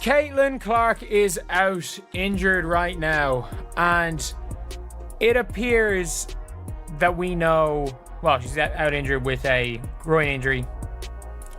Caitlin Clark is out injured right now, and it appears that we know, well, she's out injured with a groin injury,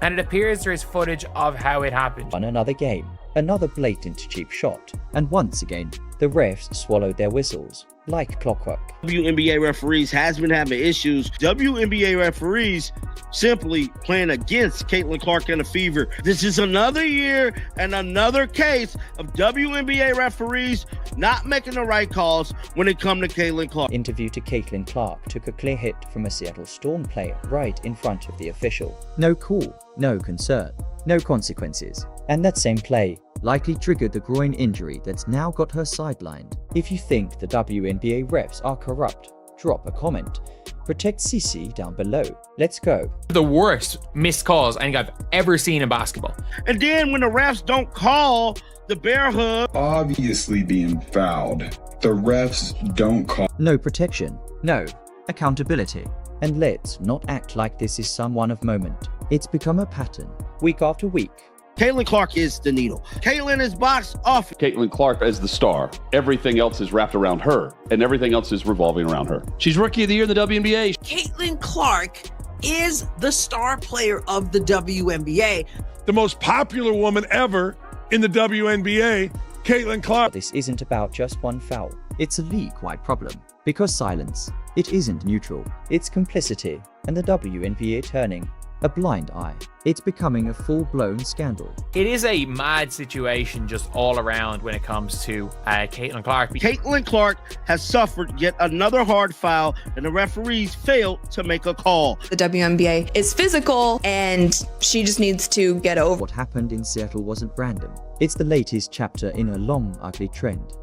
and it appears there is footage of how it happened. On another game, another blatant cheap shot, and once again, the refs swallowed their whistles like clockwork. WNBA referees has been having issues. WNBA referees simply playing against Caitlin Clark and the Fever. This is another year and another case of WNBA referees not making the right calls when it comes to Caitlin Clark. Interview to Caitlin Clark took a clear hit from a Seattle Storm player right in front of the official. No call, no concern, no consequences. And that same play likely triggered the groin injury that's now got her sidelined. If you think the WNBA refs are corrupt, drop a comment. Protect Cece down below. Let's go. The worst missed calls I think I've ever seen in basketball. And then when the refs don't call the bear hug, obviously being fouled, the refs don't call. No protection, no accountability. And let's not act like this is some one-off moment. It's become a pattern, week after week. Caitlin Clark is the needle. Caitlin is box office. Caitlin Clark as the star. Everything else is wrapped around her, and everything else is revolving around her. She's Rookie of the Year in the WNBA. Caitlin Clark is the star player of the WNBA. The most popular woman ever in the WNBA, Caitlin Clark. This isn't about just one foul. It's a league-wide problem. Because silence, it isn't neutral. It's complicity, and the WNBA turning a blind eye. It's becoming a full-blown scandal. It is a mad situation just all around when it comes to Caitlin Clark. Caitlin Clark has suffered yet another hard foul, and the referees failed to make a call. The WNBA is physical, and she just needs to get over. What happened in Seattle wasn't random. It's the latest chapter in a long, ugly trend.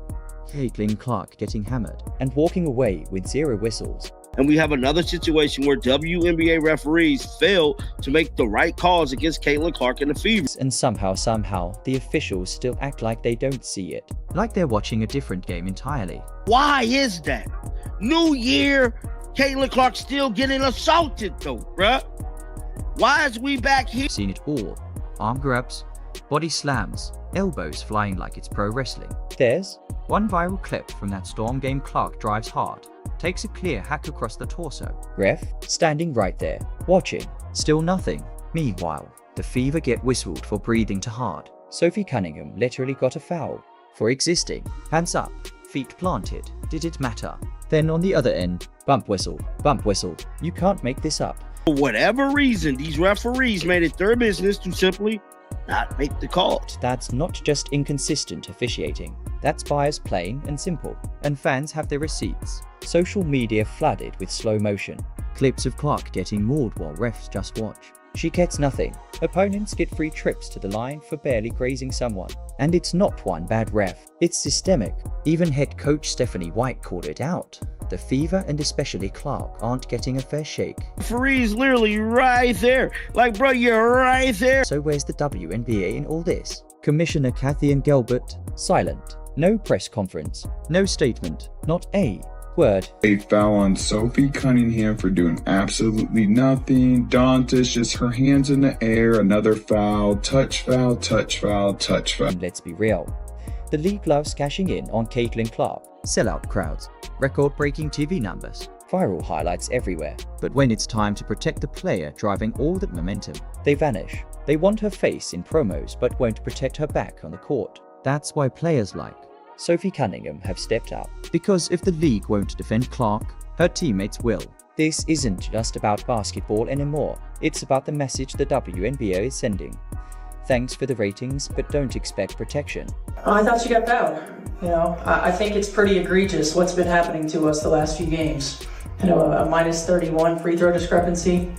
Caitlin Clark getting hammered and walking away with 0 whistles. And we have another situation where WNBA referees fail to make the right calls against Caitlin Clark and the Fever. And somehow, the officials still act like they don't see it. Like they're watching a different game entirely. Why is that? New year, Caitlin Clark still getting assaulted though, bruh. Why is we back here? Seen it all. Arm grabs, body slams, elbows flying like it's pro wrestling. There's one viral clip from that Storm game. Clark drives hard, takes a clear hack across the torso. Ref standing right there, watching. Still nothing. Meanwhile, the Fever get whistled for breathing too hard. Sophie Cunningham literally got a foul for existing. Hands up, feet planted. Did it matter? Then on the other end, bump whistle, bump whistle. You can't make this up. For whatever reason, these referees made it their business to simply not make the call. That's not just inconsistent officiating. That's biased, plain and simple. And fans have their receipts. Social media flooded with slow motion. Clips of Clark getting mauled while refs just watch. She gets nothing. Opponents get free trips to the line for barely grazing someone. And it's not one bad ref. It's systemic. Even head coach Stephanie White called it out. The Fever and especially Clark aren't getting a fair shake. Referee's literally right there. Like, bro, you're right there. So where's the WNBA in all this? Commissioner Kathy and Gilbert, silent. No press conference. No statement. Not a word. A foul on Sophie Cunningham for doing absolutely nothing. Dantas just her hands in the air. Another foul. Touch foul, touch foul, touch foul. And let's be real. The league loves cashing in on Caitlin Clark. Sellout crowds, record-breaking TV numbers, viral highlights everywhere. But when it's time to protect the player driving all that momentum, they vanish. They want her face in promos but won't protect her back on the court. That's why players like Sophie Cunningham have stepped up. Because if the league won't defend Clark, her teammates will. This isn't just about basketball anymore. It's about the message the WNBA is sending. Thanks for the ratings, but don't expect protection. I thought she got fouled. You know, I think it's pretty egregious what's been happening to us the last few games. You know, a minus 31 free throw discrepancy.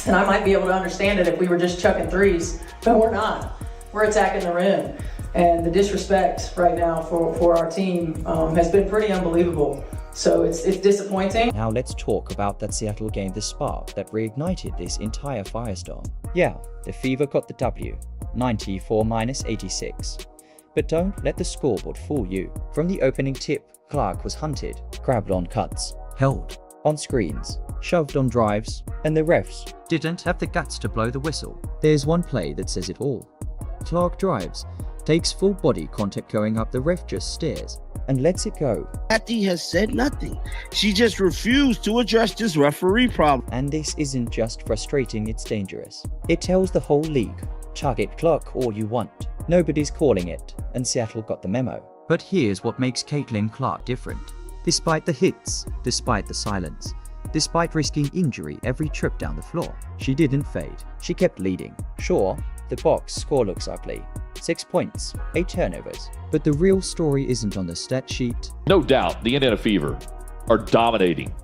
And I might be able to understand it if we were just chucking threes, but we're not. We're attacking the rim. And the disrespect right now for our team has been pretty unbelievable. So it's disappointing. Now let's talk about that Seattle game, the spark that reignited this entire firestorm. Yeah, the Fever got the W, 94-86. But don't let the scoreboard fool you. From the opening tip, Clark was hunted, grabbed on cuts, held on screens, shoved on drives, and the refs didn't have the guts to blow the whistle. There's one play that says it all. Clark drives, takes full body contact going up, the ref just stares and lets it go. Patty has said nothing. She just refused to address this referee problem. And this isn't just frustrating, it's dangerous. It tells the whole league, target Clark all you want. Nobody's calling it, and Seattle got the memo. But here's what makes Caitlin Clark different. Despite the hits, despite the silence, despite risking injury every trip down the floor, she didn't fade. She kept leading. Sure, the box score looks ugly. 6 points, 8 turnovers. But the real story isn't on the stat sheet. No doubt, the Indiana Fever are dominating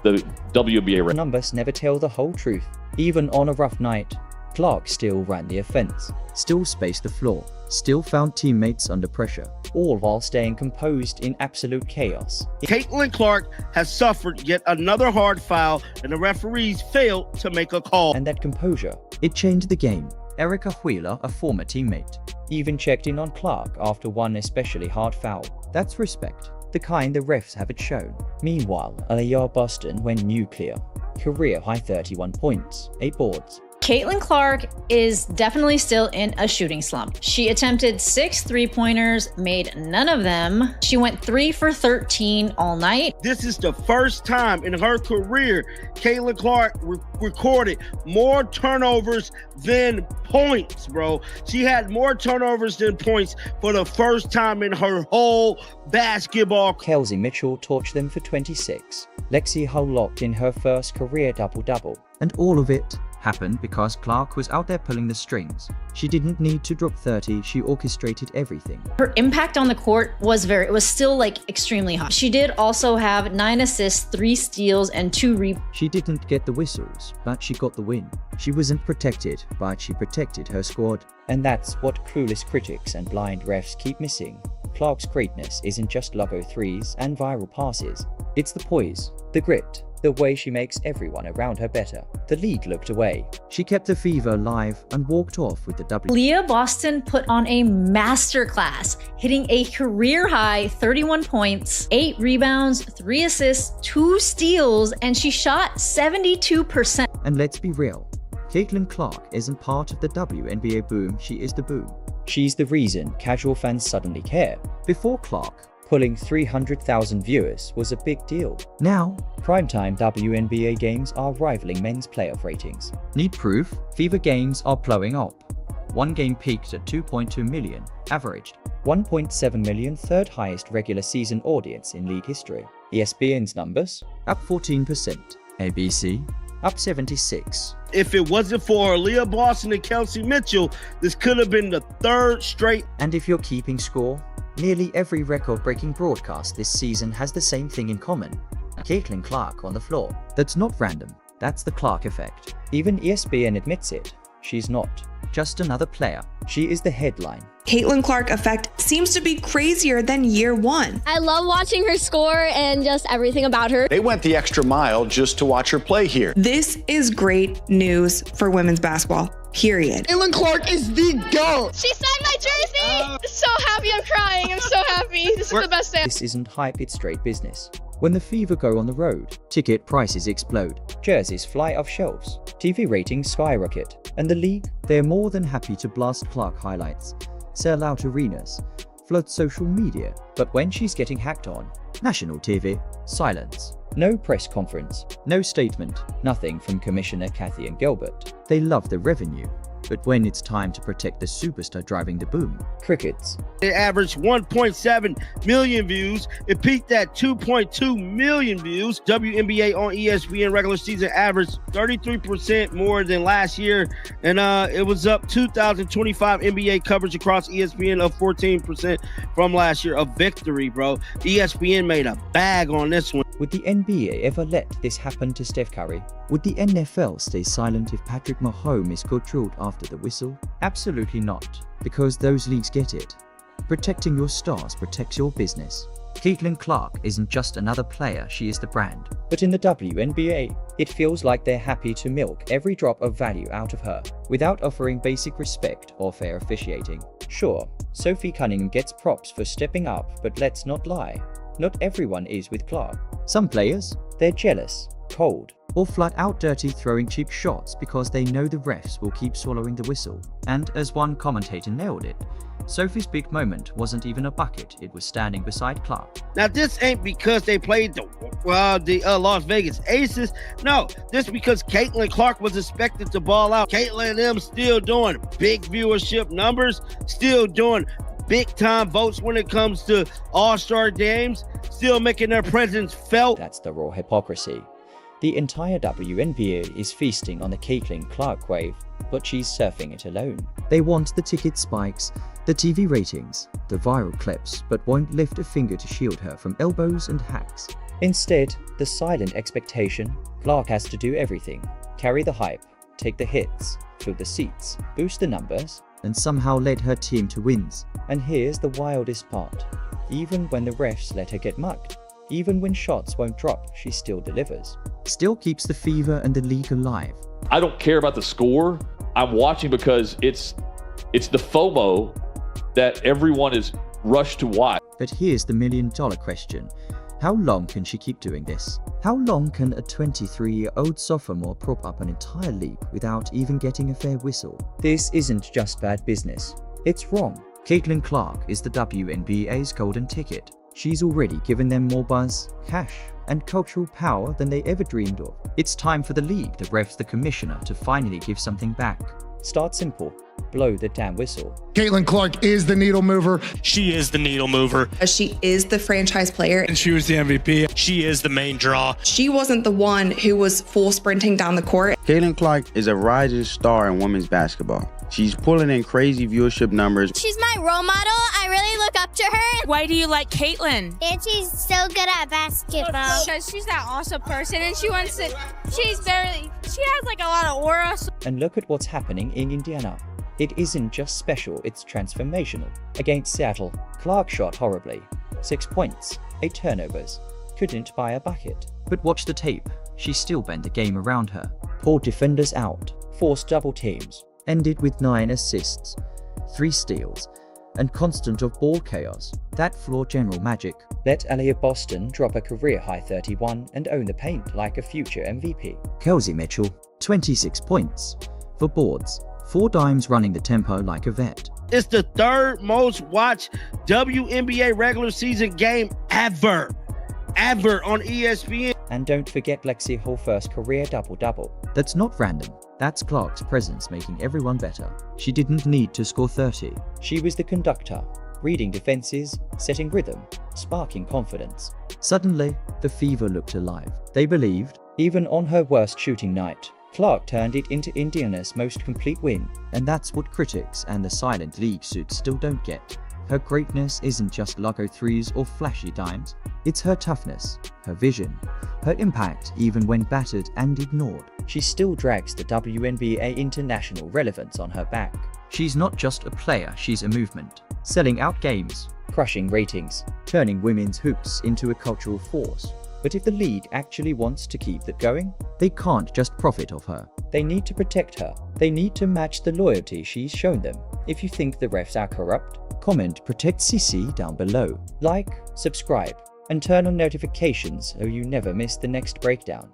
the WNBA. The numbers never tell the whole truth. Even on a rough night, Clark still ran the offense, still spaced the floor, still found teammates under pressure, all while staying composed in absolute chaos. Caitlin Clark has suffered yet another hard foul, and the referees failed to make a call. And that composure, it changed the game. Erica Wheeler, a former teammate, even checked in on Clark after one especially hard foul. That's respect, the kind the refs haven't shown. Meanwhile, Aliyah Boston went nuclear. Career high 31 points, 8 boards. Caitlin Clark is definitely still in a shooting slump. She attempted 6 3-pointers, made none of them. She went 3 for 13 all night. This is the first time in her career Caitlin Clark recorded more turnovers than points, bro. She had more turnovers than points for the first time in her whole basketball. Kelsey Mitchell torched them for 26. Lexi Hull locked in her first career double-double. And all of it happened because Clark was out there pulling the strings. She didn't need to drop 30, she orchestrated everything. Her impact on the court was still like extremely high. She did also have 9 assists, 3 steals, and 2 rebounds. She didn't get the whistles, but she got the win. She wasn't protected, but she protected her squad. And that's what clueless critics and blind refs keep missing. Clark's greatness isn't just logo threes and viral passes. It's the poise, the grit, the way she makes everyone around her better. The league looked away. She kept the fever alive and walked off with the W. Leah Boston put on a masterclass, hitting a career-high 31 points, 8 rebounds, 3 assists, 2 steals, and she shot 72%. And let's be real, Caitlin Clark isn't part of the WNBA boom, she is the boom. She's the reason casual fans suddenly care. Before Clark, pulling 300,000 viewers was a big deal. Now, primetime WNBA games are rivaling men's playoff ratings. Need proof? Fever games are blowing up. One game peaked at 2.2 million, averaged 1.7 million, third highest regular season audience in league history. ESPN's numbers, up 14%. ABC, up 76%. If it wasn't for Leah Boston and Kelsey Mitchell, this could have been the 3rd straight. And if you're keeping score, nearly every record-breaking broadcast this season has the same thing in common. Caitlin Clark on the floor. That's not random. That's the Clark effect. Even ESPN admits it. She's not just another player. She is the headline. Caitlin Clark effect seems to be crazier than year one. I love watching her score and just everything about her. They went the extra mile just to watch her play here. This is great news for women's basketball, period. Caitlin Clark is the GOAT. She signed my jersey. So happy, I'm crying. I'm so happy. This is the best day. This isn't hype, it's straight business. When the Fever go on the road, ticket prices explode, jerseys fly off shelves, TV ratings skyrocket, and the league, they're more than happy to blast Clark highlights, sell out arenas, flood social media. But when she's getting hacked on, national TV, silence. No press conference, no statement, nothing from Commissioner Kathy and Gilbert. They love the revenue. But when it's time to protect the superstar driving the boom, crickets. It averaged 1.7 million views. It peaked at 2.2 million views. WNBA on ESPN regular season averaged 33% more than last year. And it was up 2025 NBA coverage across ESPN of 14% from last year. A victory, bro. ESPN made a bag on this one. Would the NBA ever let this happen to Steph Curry? Would the NFL stay silent if Patrick Mahomes is caught after the whistle? Absolutely not, because those leagues get it. Protecting your stars protects your business. Caitlin Clark isn't just another player, she is the brand. But in the WNBA, it feels like they're happy to milk every drop of value out of her, without offering basic respect or fair officiating. Sure, Sophie Cunningham gets props for stepping up, but let's not lie. Not everyone is with Clark. Some players, they're jealous, cold, or flat out dirty throwing cheap shots because they know the refs will keep swallowing the whistle. And as one commentator nailed it, Sophie's big moment wasn't even a bucket, it was standing beside Clark. Now, this ain't because they played the Las Vegas Aces. No, this because Caitlin Clark was expected to ball out. Caitlin and them still doing big viewership numbers, still doing big-time votes when it comes to All-Star games, still making their presence felt. That's the raw hypocrisy. The entire WNBA is feasting on the Caitlin Clark wave, but she's surfing it alone. They want the ticket spikes, the TV ratings, the viral clips, but won't lift a finger to shield her from elbows and hacks. Instead, the silent expectation, Clark has to do everything. Carry the hype, take the hits, fill the seats, boost the numbers, and somehow led her team to wins. And here's the wildest part. Even when the refs let her get mugged, even when shots won't drop, she still delivers. Still keeps the fever and the league alive. I don't care about the score. I'm watching because it's the FOMO that everyone is rushed to watch. But here's the million-dollar question. How long can she keep doing this? How long can a 23-year-old sophomore prop up an entire league without even getting a fair whistle? This isn't just bad business. It's wrong. Caitlin Clark is the WNBA's golden ticket. She's already given them more buzz, cash, and cultural power than they ever dreamed of. It's time for the league, the refs, the commissioner to finally give something back. Start simple. Blow the damn whistle. Caitlin Clark is the needle mover. She is the needle mover. She is the franchise player. And she was the MVP. She is the main draw. She wasn't the one who was full sprinting down the court. Caitlin Clark is a rising star in women's basketball. She's pulling in crazy viewership numbers. She's my role model. I really look up to her. Why do you like Caitlin? And she's so good at basketball. Because she's that awesome person and she has like a lot of aura. And look at what's happening in Indiana. It isn't just special, it's transformational. Against Seattle, Clark shot horribly. 6 points, 8 turnovers. Couldn't buy a bucket. But watch the tape. She still bent the game around her. Pulled defenders out, forced double teams, ended with 9 assists, 3 steals, and constant off-ball chaos. That floor general magic let LA of Boston drop a career-high 31 and own the paint like a future MVP. Kelsey Mitchell, 26 points. For boards, 4 dimes running the tempo like a vet. It's the third most watched WNBA regular season game ever on ESPN. And don't forget Lexi Hall's first career double-double. That's not random. That's Clark's presence making everyone better. She didn't need to score 30. She was the conductor, reading defenses, setting rhythm, sparking confidence. Suddenly, the fever looked alive. They believed, even on her worst shooting night, Clark turned it into Indiana's most complete win. And that's what critics and the silent league suits still don't get. Her greatness isn't just logo threes or flashy dimes. It's her toughness, her vision, her impact even when battered and ignored. She still drags the WNBA international relevance on her back. She's not just a player, she's a movement. Selling out games, crushing ratings, turning women's hoops into a cultural force. But if the league actually wants to keep that going, they can't just profit off her. They need to protect her. They need to match the loyalty she's shown them. If you think the refs are corrupt, comment Protect CC down below. Like, subscribe, and turn on notifications so you never miss the next breakdown.